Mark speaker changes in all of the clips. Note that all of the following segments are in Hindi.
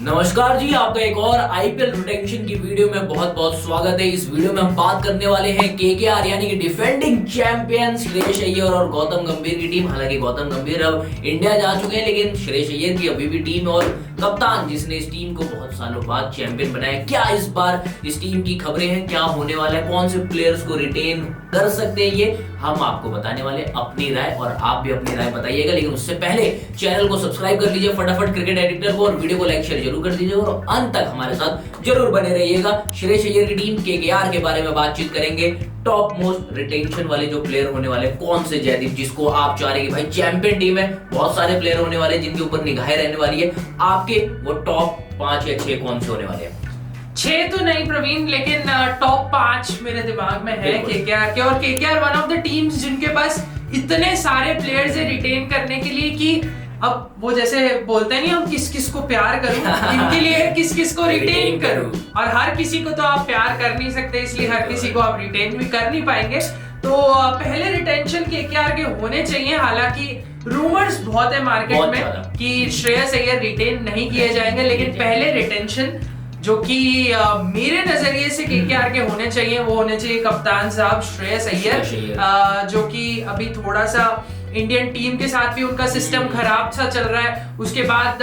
Speaker 1: नमस्कार जी, आपका एक और आईपीएल रोटेशन की वीडियो में बहुत बहुत स्वागत है। इस वीडियो में हम बात करने वाले हैं केकेआर यानी कि डिफेंडिंग चैंपियन श्रेयस अय्यर और गौतम गंभीर की टीम। हालांकि गौतम गंभीर अब इंडिया जा चुके हैं, लेकिन श्रेयस अय्यर की अभी भी टीम और कप्तान जिसने इस टीम को बहुत सालों बाद चैंपियन बनाया। क्या इस बार इस टीम की खबरें हैं, क्या होने वाला है, कौन से प्लेयर्स को रिटेन कर सकते हैं, ये हम आपको बताने वाले अपनी राय, और आप भी अपनी राय बताइएगा। लेकिन उससे पहले चैनल को सब्सक्राइब कर लीजिए फटाफट क्रिकेट एडिटर को, और वीडियो को लाइक शेयर जरूर कर दीजिए और अंत तक हमारे साथ जरूर बने रहिएगा। श्रेयस अय्यर की टीम केकेआर के बारे में बातचीत करेंगे। टॉप मोस्ट रिटेंशन वाले जो प्लेयर होने वाले कौन से, जयदीप, जिसको आप चाह रहे कि भाई चैंपियन टीम है, बहुत सारे प्लेयर होने वाले जिनके ऊपर निगाहें रहने वाली है, आपके वो टॉप 5 या 6 कौन से होने वाले हैं?
Speaker 2: 6 तो नहीं प्रवीण, लेकिन टॉप 5 मेरे दिमाग में है केकेआर के। और KKR one of the teams जिनके पास इतने सारे प्लेयर्स है रिटेन करने के लिए कि अब वो जैसे बोलते हैं नहीं, हम किस किस को प्यार करूं, इनके लिए किस किस को रिटेन करूं। और हर किसी को तो आप प्यार कर नहीं सकते, इसलिए हर किसी को आप रिटेन भी कर नहीं पाएंगे। तो पहले रिटेंशन केकेआर के होने चाहिए। हालांकि रूमर्स बहुत है मार्केट में कि श्रेयस अय्यर रिटेन नहीं किए जाएंगे, लेकिन पहले रिटेंशन जो कि मेरे नजरिए से केकेआर के होने चाहिए वो होने चाहिए कप्तान साहब श्रेयस अय्यर, जो कि अभी थोड़ा सा इंडियन टीम के साथ भी उनका सिस्टम खराब सा चल रहा है। उसके बाद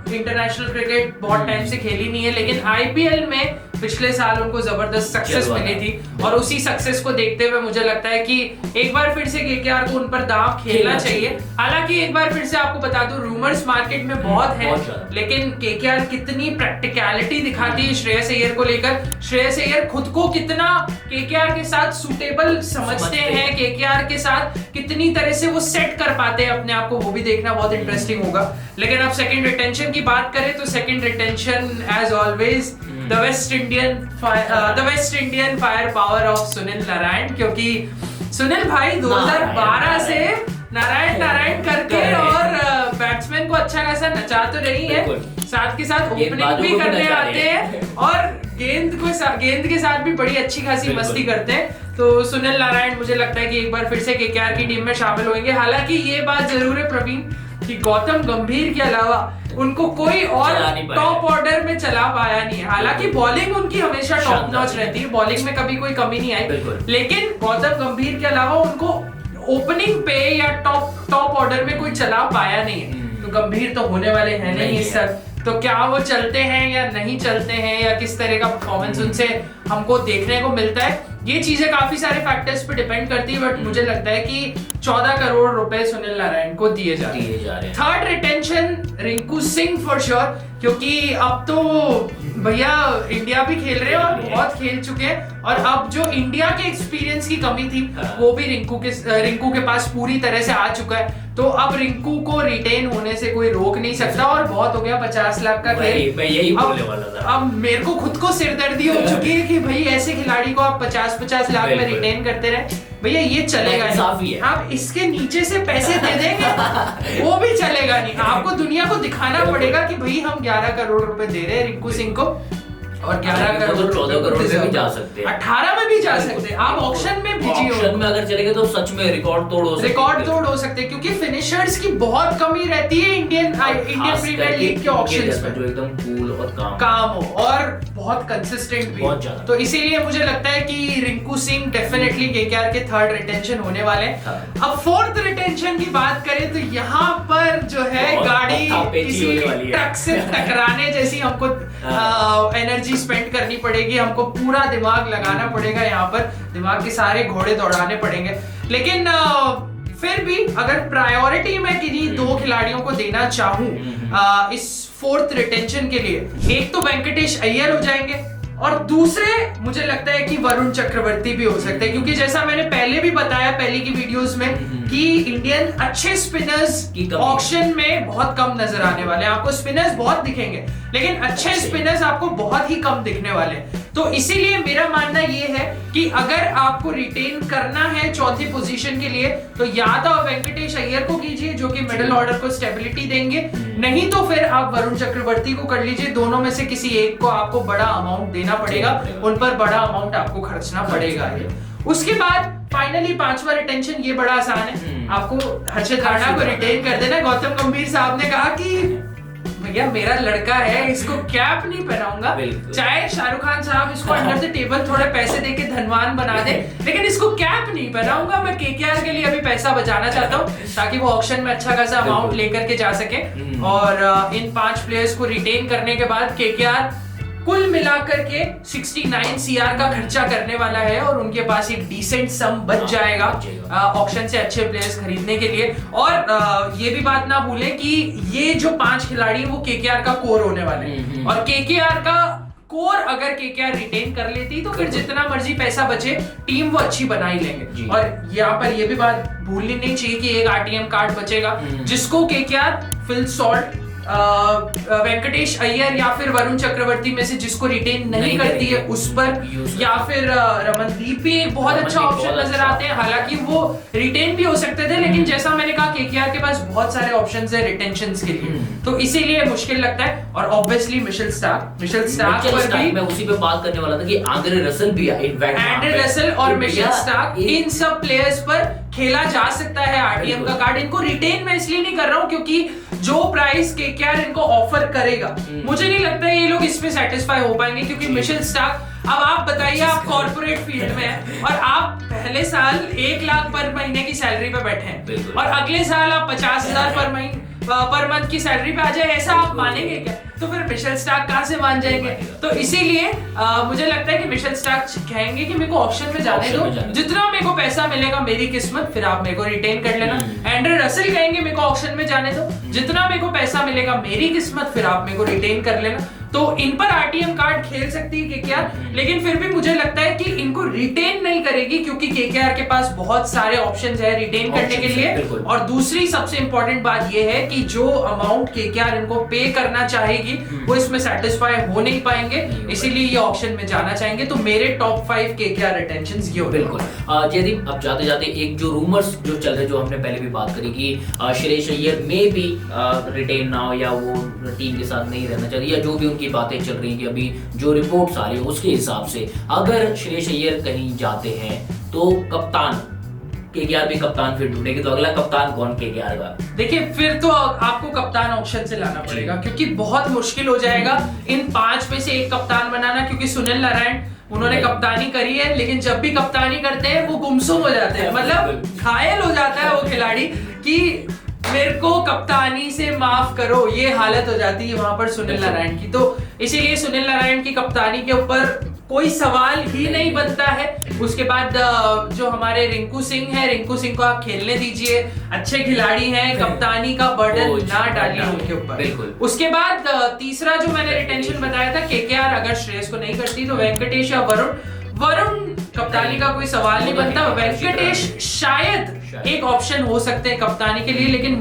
Speaker 2: इंटरनेशनल क्रिकेट बहुत टाइम से खेली नहीं है, लेकिन आईपीएल में पिछले साल उनको जबरदस्त सक्सेस मिली थी, और उसी सक्सेस को देखते हुए मुझे लगता है कि एक बार फिर से केकेआर को उन पर दांव खेलना चाहिए। हालांकि एक बार फिर से आपको बता दूं, रूमर्स मार्केट में बहुत है, लेकिन केकेआर कितनी प्रैक्टिकलिटी दिखाती है श्रेयस अय्यर को लेकर, श्रेयस अय्यर खुद को कितना केकेआर के साथ सूटेबल समझते हैं, केकेआर के साथ कितनी तरह से वो सेट कर पाते हैं अपने आप को, वो भी देखना बहुत इंटरेस्टिंग होगा। लेकिन अब सेकंड रिटेंशन की बात करें तो second retention as always the West Indian fire power of Sunil Narine, क्योंकि सुनील भाई 2012 से नारायण करके और बैट्समैन को अच्छा खासा नचा तो रही है, साथ के साथ ओपनिंग भी करने आते हैं और गेंद के साथ भी बड़ी अच्छी खासी मस्ती करते हैं। तो सुनील नारायण मुझे लगता है कि एक बार फिर से केकेआर की टीम में शामिल होंगे। हालांकि ये बात जरूर है प्रवीण कि गौतम गंभीर के अलावा उनको कोई और टॉप ऑर्डर में चला पाया नहीं है। हालांकि बॉलिंग उनकी हमेशा टॉप नॉच रहती है, बॉलिंग में कभी कोई कमी नहीं आई, लेकिन गौतम गंभीर के अलावा उनको ओपनिंग पे या टॉप ऑर्डर में कोई चला पाया नहीं है। तो गंभीर तो होने वाले हैं नहीं इस सर, तो क्या वो चलते हैं या नहीं चलते हैं, या किस तरह का परफॉर्मेंस उनसे हमको देखने को मिलता है, ये चीजें काफी सारे फैक्टर्स पे डिपेंड करती है। बट मुझे लगता है कि 14 करोड़ रुपए सुनील नारायण को दिए जा रहे हैं। Third retention Rinku Singh for sure, क्योंकि अब तो भैया इंडिया भी खेल रहे हैं और बहुत खेल चुके हैं, और अब जो इंडिया के एक्सपीरियंस की कमी थी वो भी रिंकू के पास पूरी तरह से आ चुका है। तो अब रिंकू को रिटेन होने से कोई रोक नहीं सकता, और बहुत हो गया 50 लाख का खेल।
Speaker 1: मैं यही बोलने वाला था।
Speaker 2: अब मेरे को खुद को सिरदर्दी हो चुकी है कि भाई ऐसे खिलाड़ी को आप 50 लाख में रिटेन करते रहे, भैया ये चलेगा नहीं। आप इसके नीचे से पैसे दे देंगे वो भी चलेगा नहीं। आपको दुनिया को दिखाना पड़ेगा कि भाई हम 11 करोड़ रुपए दे रहे हैं रिंकू सिंह को, और 11 करोड़
Speaker 1: 14 करोड़ में भी जा सकते हैं,
Speaker 2: 18 में भी जा सकते हैं। आप ऑक्शन में बिजी हो,
Speaker 1: ऑक्शन में अगर चलेंगे तो सच में रिकॉर्ड तोड़ हो सकते हैं,
Speaker 2: क्योंकि फिनिशर्स की बहुत कमी रहती है इंडियन प्रीमियर लीग के ऑक्शंस में,
Speaker 1: जो एकदम कूल और
Speaker 2: काम हो और बहुत कंसिस्टेंट भी। तो इसीलिए मुझे लगता है कि रिंकू सिंह डेफिनेटली केकेआर के थर्ड रिटेंशन होने वाले हैं। अब फोर्थ रिटेंशन की बात करें तो यहाँ पर जो है गाड़ी किसी ट्रक से टकराने जैसी हमको एनर्जी स्पेंड करनी पड़ेगी, हमको पूरा दिमाग लगाना पड़ेगा, यहाँ पर दिमाग के सारे घोड़े दौड़ाने पड़ेंगे। लेकिन फिर भी अगर प्रायोरिटी मैं किन्हीं 2 खिलाड़ियों को देना चाहूं इस फोर्थ रिटेंशन के लिए, एक तो वेंकटेश अय्यर हो जाएंगे, और दूसरे मुझे लगता है कि वरुण चक्रवर्ती भी हो सकते हैं, क्योंकि जैसा मैंने पहले भी बताया पहले की वीडियोस में कि इंडियन अच्छे स्पिनर्स ऑक्शन में बहुत कम नजर आने वाले हैं। आपको स्पिनर्स बहुत दिखेंगे, लेकिन अच्छे स्पिनर्स आपको बहुत ही कम दिखने वाले हैं। तो इसीलिए मेरा मानना ये है कि अगर आपको रिटेन करना है चौथी पोजीशन के लिए, तो या तो आप वेंकटेश अय्यर को कीजिए जो कि मिडिल ऑर्डर को स्टेबिलिटी देंगे, नहीं तो फिर आप वरुण चक्रवर्ती को कर लीजिए। दोनों में से किसी एक को आपको बड़ा अमाउंट देना पड़ेगा, उन पर बड़ा अमाउंट आपको खर्चना पड़ेगा। उसके बाद फाइनली 5वां रिटेंशन, ये बड़ा आसान है, आपको हर्षित राणा को रिटेन कर देना। गौतम गंभीर साहब ने कहा कि भैया मेरा लड़का है, इसको कैप नहीं पहनाऊंगा, चाहे शाहरुख खान साहब इसको अंडर द टेबल थोड़े पैसे देके धनवान बना दे, लेकिन इसको कैप नहीं पहनाऊंगा। मैं केकेआर के लिए अभी पैसा बचाना चाहता हूँ ताकि वो ऑक्शन में अच्छा खासा अमाउंट लेकर के जा सके। और इन 5 प्लेयर्स को रिटेन करने के बाद केकेआर कुल मिलाकर के 69 सीआर का खर्चा करने वाला है और उनके पास एक डिसेंट सम बच जाएगा ऑक्शन से अच्छे प्लेयर्स खरीदने के लिए। और ये भी बात ना भूलें कि ये जो 5 खिलाड़ी वो केकेआर का कोर होने वाले हैं और केकेआर का कोर अगर केकेआर रिटेन कर लेती तो फिर जितना मर्जी पैसा बचे टीम वो अच्छी बना ही लेंगे। और यहाँ पर ये भी बात भूलनी नहीं चाहिए कि एक आरटीएम कार्ड बचेगा जिसको KKR Phil Salt, Venkatesh Iyer या फिर वरुण चक्रवर्ती में से जिसको रिटेन नहीं करती है उस पर, या फिर रमनदीप भी एक बहुत अच्छा ऑप्शन नजर आते हैं। हालांकि वो रिटेन भी हो सकते थे लेकिन जैसा मैंने कहा केकेआर के पास बहुत सारे ऑप्शंस है रिटेंशंस के लिए, तो इसीलिए मुश्किल लगता है। और ऑब्वियसली मिशेल स्टार्क पर भी
Speaker 1: मैं उसी पे बात करने वाला था कि आंद्रे रसल भी है,
Speaker 2: एंड्रे रसल और मिशेल स्टार्क, इन सब प्लेयर्स पर खेला जा सकता है आरटीएम का कार्ड। इनको रिटेन मैं इसलिए नहीं कर रहा हूं क्योंकि जो प्राइस केकेआर इनको ऑफर करेगा मुझे नहीं लगता ये लोग इसमें सेटिस्फाई हो पाएंगे, क्योंकि मिशेल स्टार्क, अब आप बताइए आप कॉर्पोरेट फील्ड में हैं और आप पहले साल 1 लाख पर महीने की सैलरी पे बैठे हैं और अगले साल आप 50,000 पर मंथ की सैलरी पे आ जाए, ऐसा आप मानेंगे क्या? तो फिर मिशेल स्टार्क कहां से मान जाएंगे? तो इसीलिए मुझे लगता है कि मिशेल स्टार्क कहेंगे कि मेरे को ऑप्शन में जाने दो, जितना मेरे को पैसा मिलेगा मेरी किस्मत, फिर आप मेरे को रिटेन कर लेना। एंड्रे रसल कहेंगे मेरे को ऑप्शन में जाने दो, जितना मेरे को पैसा मिलेगा मेरी किस्मत, फिर आप मेरे को रिटेन कर लेना। तो इन पर आरटीएम कार्ड खेल सकती है केकेआर, लेकिन फिर भी मुझे लगता है कि इनको रिटेन नहीं करेगी क्योंकि केकेआर के पास बहुत सारे ऑप्शंस है रिटेन करने के लिए। और दूसरी सबसे इंपॉर्टेंट बात यह है कि जो अमाउंट केकेआर इनको पे करना चाहेगी वो इसमें सेटिस्फाई हो नहीं पाएंगे, इसीलिए ये ऑप्शन में जाना चाहेंगे। तो मेरे टॉप 5 केकेआर रिटेंशंस ये होंगे।
Speaker 1: बिल्कुल। जयदीप, अब जाते जाते एक जो रूमर्स जो चल रहे, जो हमने पहले भी बात करी कि श्रेयस अय्यर में भी रिटेन ना हो या वो टीम के साथ नहीं रहना चाहिए, या जो भी उनकी बातें चल रही हैं कि अभी जो रिपोर्ट्स आ रही है उसके हिसाब से अगर श्रेयस अय्यर कहीं जाते हैं तो कप्तान केकेआर भी कप्तान फिर ढूंढेगी, तो अगला कप्तान कौन केकेआर का?
Speaker 2: देखिए फिर तो आपको कप्तान ऑप्शन से लाना पड़ेगा क्योंकि बहुत मुश्किल हो जाएगा इन 5 में से एक कप्तान बनाना, क्योंकि सुनील नारायण उन्होंने कप्तानी करी है लेकिन जब भी कप्तानी करते हैं वो गुमसुम हो जाते हैं, मतलब घायल हो जाता है वो खिलाड़ी कि मेरे को कप्तानी से माफ करो, ये हालत हो जाती है वहां पर सुनील नारायण की। तो इसीलिए सुनील नारायण की कप्तानी के ऊपर कोई सवाल ही नहीं बनता है। उसके बाद जो हमारे रिंकू सिंह है, रिंकू सिंह को आप खेलने दीजिए, अच्छे खिलाड़ी हैं, कप्तानी का बर्डन ना डालिए उनके ऊपर। उसके बाद तीसरा जो मैंने रिटेंशन बताया था, केकेआर अगर श्रेयस को नहीं करती तो वेंकटेश या वरुण कप्तानी का कोई सवाल नहीं बनता। वेंकटेश शायद एक ऑप्शन हो सकते हैं कप्तानी के लिए, लेकिन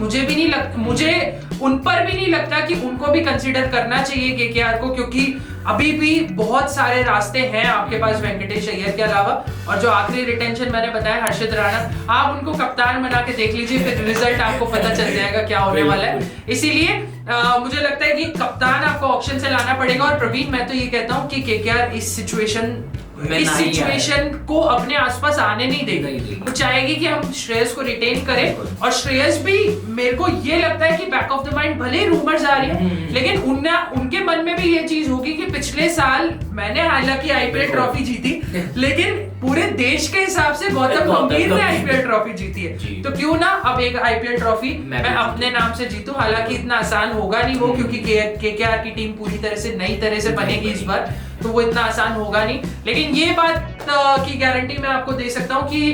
Speaker 2: मुझे उन पर भी नहीं लगता कि उनको भी कंसीडर करना चाहिए केकेआर को, क्योंकि अभी भी बहुत सारे रास्ते हैं आपके पास वेंकटेश अय्यर के अलावा। और जो आखिरी रिटेंशन मैंने बताया हर्षित राणा, आप उनको कप्तान बना के देख लीजिए, फिर रिजल्ट आपको पता चल जाएगा क्या होने वाला है। इसीलिए मुझे लगता है कि कप्तान आपको ऑप्शन से लाना पड़ेगा। और प्रवीण, मैं तो ये कहता हूँ कि केकेआर इस सिचुएशन को अपने आसपास आने नहीं देगी। वो चाहेगी कि हम श्रेयस को रिटेन करें, और श्रेयस भी मेरे को ये लगता है कि बैक ऑफ द माइंड भले ही रूमर्स आ रही है लेकिन उनके मन में भी ये चीज होगी कि पिछले साल मैंने हालांकि आईपीएल ट्रॉफी जीती लेकिन पूरे देश के हिसाब से गौतम गंभीर ने आईपीएल ट्रॉफी जीती है, तो क्यों ना अब एक आईपीएल ट्रॉफी मैं अपने नाम से जीतूं। हालांकि इतना आसान होगा नहीं वो, क्योंकि केकेआर की टीम पूरी तरह से नई तरह से बनेगी इस बार, तो वो इतना आसान होगा नहीं। लेकिन ये बात की गारंटी मैं आपको दे सकता हूँ कि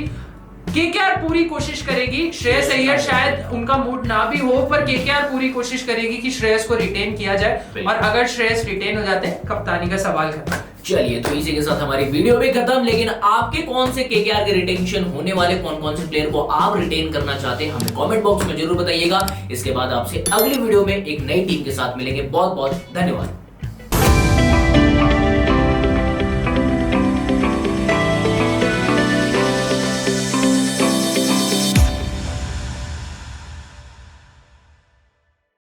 Speaker 2: केकेआर पूरी कोशिश करेगी। श्रेयस अय्यर शायद उनका मूड ना भी हो, पर केकेआर पूरी कोशिश करेगी कि श्रेयस को रिटेन किया जाए, और अगर श्रेयस रिटेन हो जाते हैं कप्तानी का सवाल खत्म।
Speaker 1: चलिए, तो इसी के साथ हमारी वीडियो भी खत्म। लेकिन आपके कौन से केकेआर के रिटेंशन होने वाले, कौन से प्लेयर को आप रिटेन करना चाहते हैं, हमें कमेंट बॉक्स में जरूर बताइएगा। इसके बाद आपसे अगली वीडियो में एक नई टीम के साथ मिलेंगे। बहुत बहुत धन्यवाद।